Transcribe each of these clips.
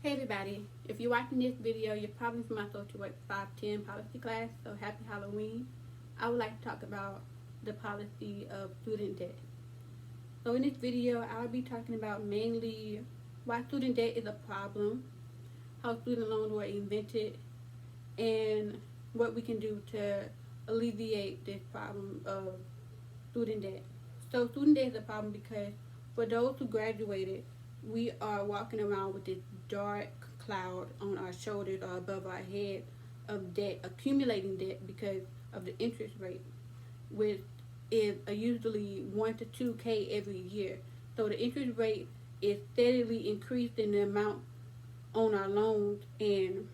Hey everybody, if you're watching this video, you're probably from my social work 510 policy class, so happy Halloween. I would like to talk about the policy of student debt. So in this video, I'll be talking about mainly why student debt is a problem, how student loans were invented, and what we can do to alleviate this problem of student debt. So student debt is a problem because for those who graduated, we are walking around with this dark cloud on our shoulders or above our head of debt, accumulating debt because of the interest rate, which is usually 1 to 2K every year. So the interest rate is steadily increasing the amount on our loans, and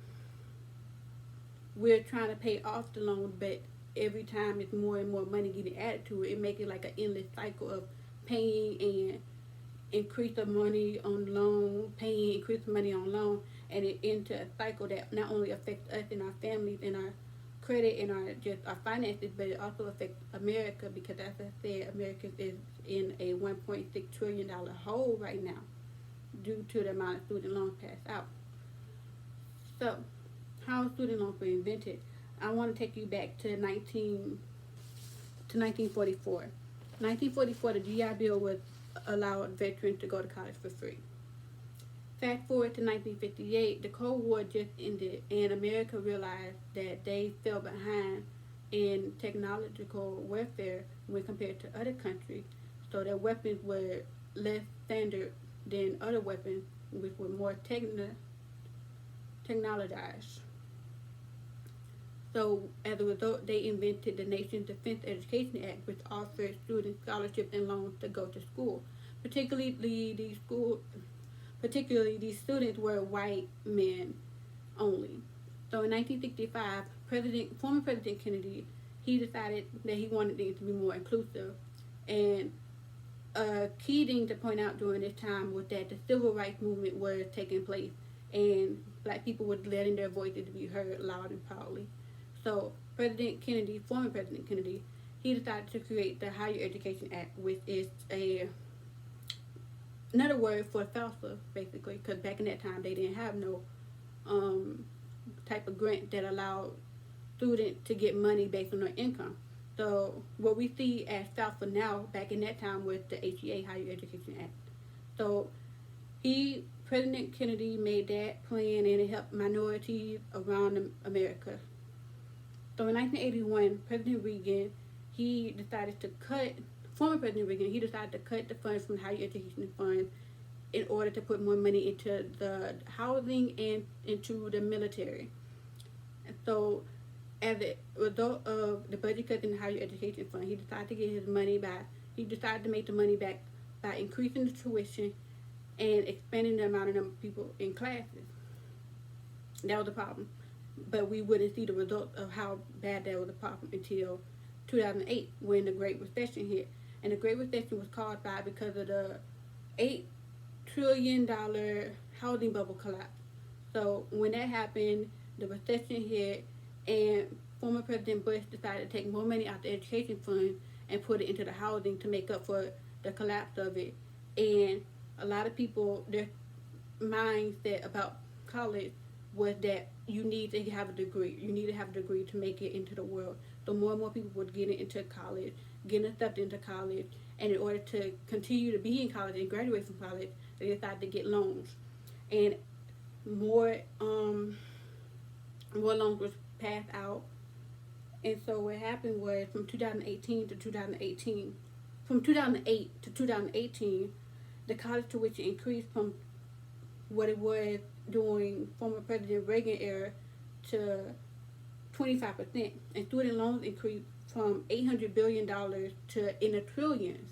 we're trying to pay off the loan, but every time it's more and more money getting added to it. It makes it like an endless cycle of paying and increase the money on loan, paying, increase the money on loan, and it into a cycle that not only affects us and our families and our credit and our finances, but it also affects America because, as I said, America is in a $1.6 trillion hole right now due to the amount of student loans passed out. So, how student loans were invented? I want to take you back to 1944. 1944, the GI Bill was allowed veterans to go to college for free. Fast forward to 1958, the Cold War just ended, and America realized that they fell behind in technological warfare when compared to other countries. So their weapons were less standard than other weapons, which were more technologized. So as a result, they invented the Nation's Defense Education Act, which offered students scholarships and loans to go to school. Particularly these students were white men only. So in 1965, former President Kennedy, he decided that he wanted things to be more inclusive. And a key thing to point out during this time was that the civil rights movement was taking place, and black people were letting their voices be heard loud and proudly. So former President Kennedy, he decided to create the Higher Education Act, which is another word for FAFSA, basically, because back in that time they didn't have no type of grant that allowed students to get money based on their income. So what we see as FAFSA now, back in that time, was the HEA, Higher Education Act. So President Kennedy made that plan, and it helped minorities around America. So in 1981, former President Reagan, he decided to cut the funds from the higher education funds in order to put more money into the housing and into the military. And so as a result of the budget cuts in the higher education fund, he decided to get his money back. He decided to make the money back by increasing the tuition and expanding the amount of people in classes. That was a problem. But we wouldn't see the result of how bad that was a problem until 2008, when the Great Recession hit. And the Great Recession was caused by because of the $8 trillion housing bubble collapse. So when that happened, the recession hit, and former President Bush decided to take more money out the education fund and put it into the housing to make up for the collapse of it. And a lot of people, their mindset about college was that you need to have a degree. You need to have a degree to make it into the world. So more and more people were getting into college, getting accepted into college, and in order to continue to be in college and graduate from college, they decided to get loans. And more loans were passed out. And so what happened was from 2008 to 2018, the college tuition increased from what it was during former President Reagan era to 25%, and student loans increased from $800 billion to in the trillions.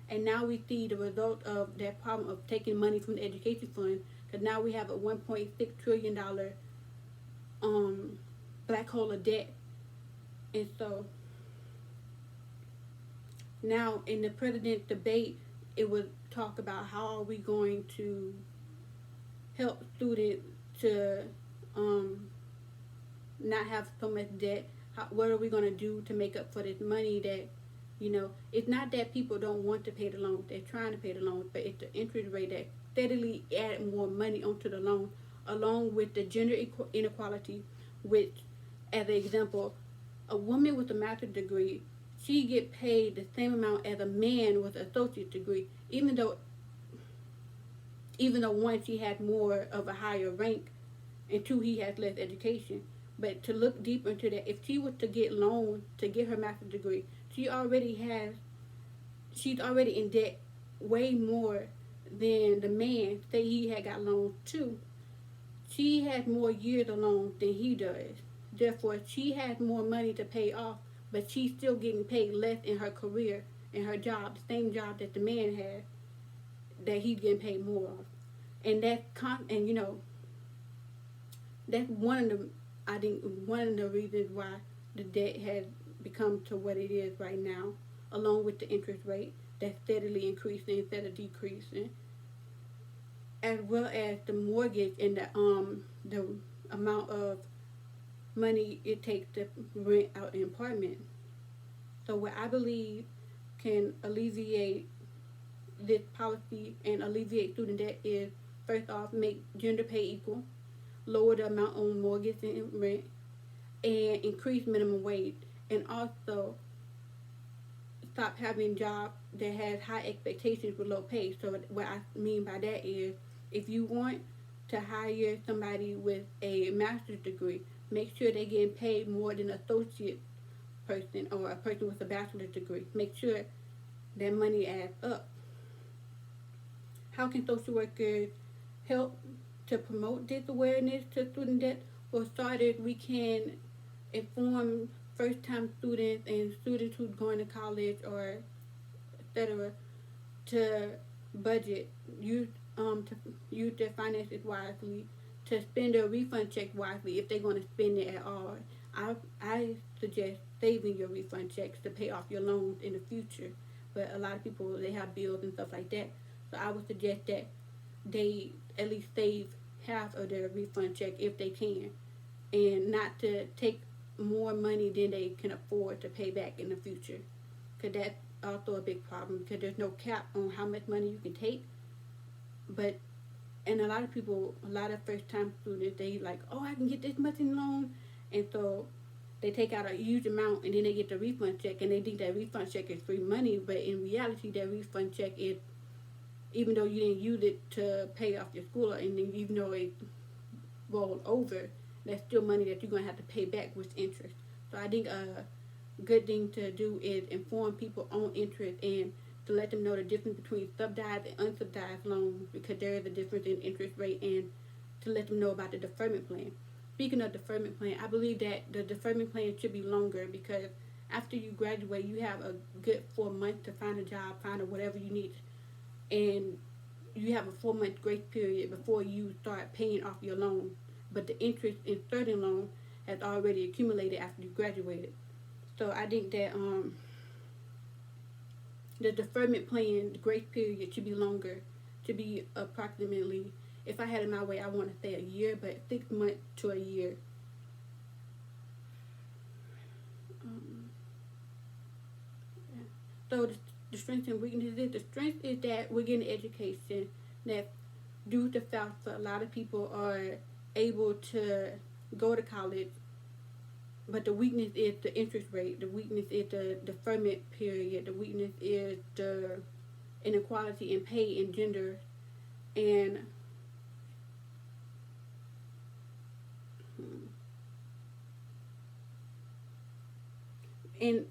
And now we see the result of that problem of taking money from the education fund, because now we have a $1.6 trillion black hole of debt. And so now in the president's debate, it was talk about how are we going to help students to not have so much debt. What are we going to do to make up for this money that, it's not that people don't want to pay the loans. They're trying to pay the loans, but it's the interest rate that steadily add more money onto the loan along with the gender inequality, which, as an example, a woman with a master's degree, she get paid the same amount as a man with an associate degree, even though one, she has more of a higher rank, and two, he has less education. But to look deeper into that, if she was to get loan to get her master's degree, she's already in debt way more than the man. Say he had got loans too. She has more years of loans than he does. Therefore, she has more money to pay off, but she's still getting paid less in her career, in her job, the same job that the man has, that he's getting paid more of. And that's one of the, I think, one of the reasons why the debt has become to what it is right now, along with the interest rate that's steadily increasing instead of decreasing, as well as the mortgage and the amount of money it takes to rent out an apartment. So what I believe can alleviate this policy and alleviate student debt is, first off, make gender pay equal, lower the amount on mortgage and rent, and increase minimum wage, and also stop having jobs that has high expectations with low pay. So what I mean by that is, if you want to hire somebody with a master's degree, make sure they're getting paid more than an associate person or a person with a bachelor's degree. Make sure that money adds up. How can social workers help to promote this awareness to student debt? For starters, we can inform first-time students and students who's going to college or etc. to budget, to use their finances wisely, to spend their refund check wisely if they're going to spend it at all. I suggest saving your refund checks to pay off your loans in the future, but a lot of people, they have bills and stuff like that. So I would suggest that they at least save half of their refund check if they can, and not to take more money than they can afford to pay back in the future, because that's also a big problem, because there's no cap on how much money you can take. And a lot of first time students, they like, oh, I can get this much in loan, and so they take out a huge amount, and then they get the refund check, and they think that refund check is free money, but in reality, that refund check is, even though you didn't use it to pay off your school, and then even though it rolled over, that's still money that you're going to have to pay back with interest. So I think a good thing to do is inform people on interest, and to let them know the difference between subsidized and unsubsidized loans, because there is a difference in interest rate, and to let them know about the deferment plan. Speaking of deferment plan, I believe that the deferment plan should be longer, because after you graduate, you have a good 4 months to find a job, find whatever you need, and you have a 4-month grace period before you start paying off your loan. But the interest in certain loans has already accumulated after you graduated. So I think that the deferment plan, the grace period, should be longer. Should be approximately, if I had it my way, I want to say a year, but 6 months to a year. So the strengths and weaknesses. The strength is that we're getting education, that due to fact, a lot of people are able to go to college, but the weakness is the interest rate. The weakness is the deferment period. The weakness is the inequality in pay and gender, and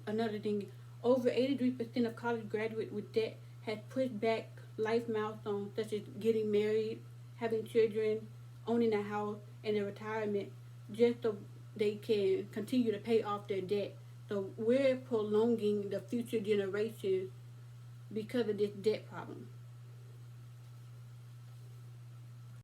another thing, over 83% of college graduates with debt has pushed back life milestones such as getting married, having children, owning a house, and their retirement, just so they can continue to pay off their debt. So we're prolonging the future generations because of this debt problem.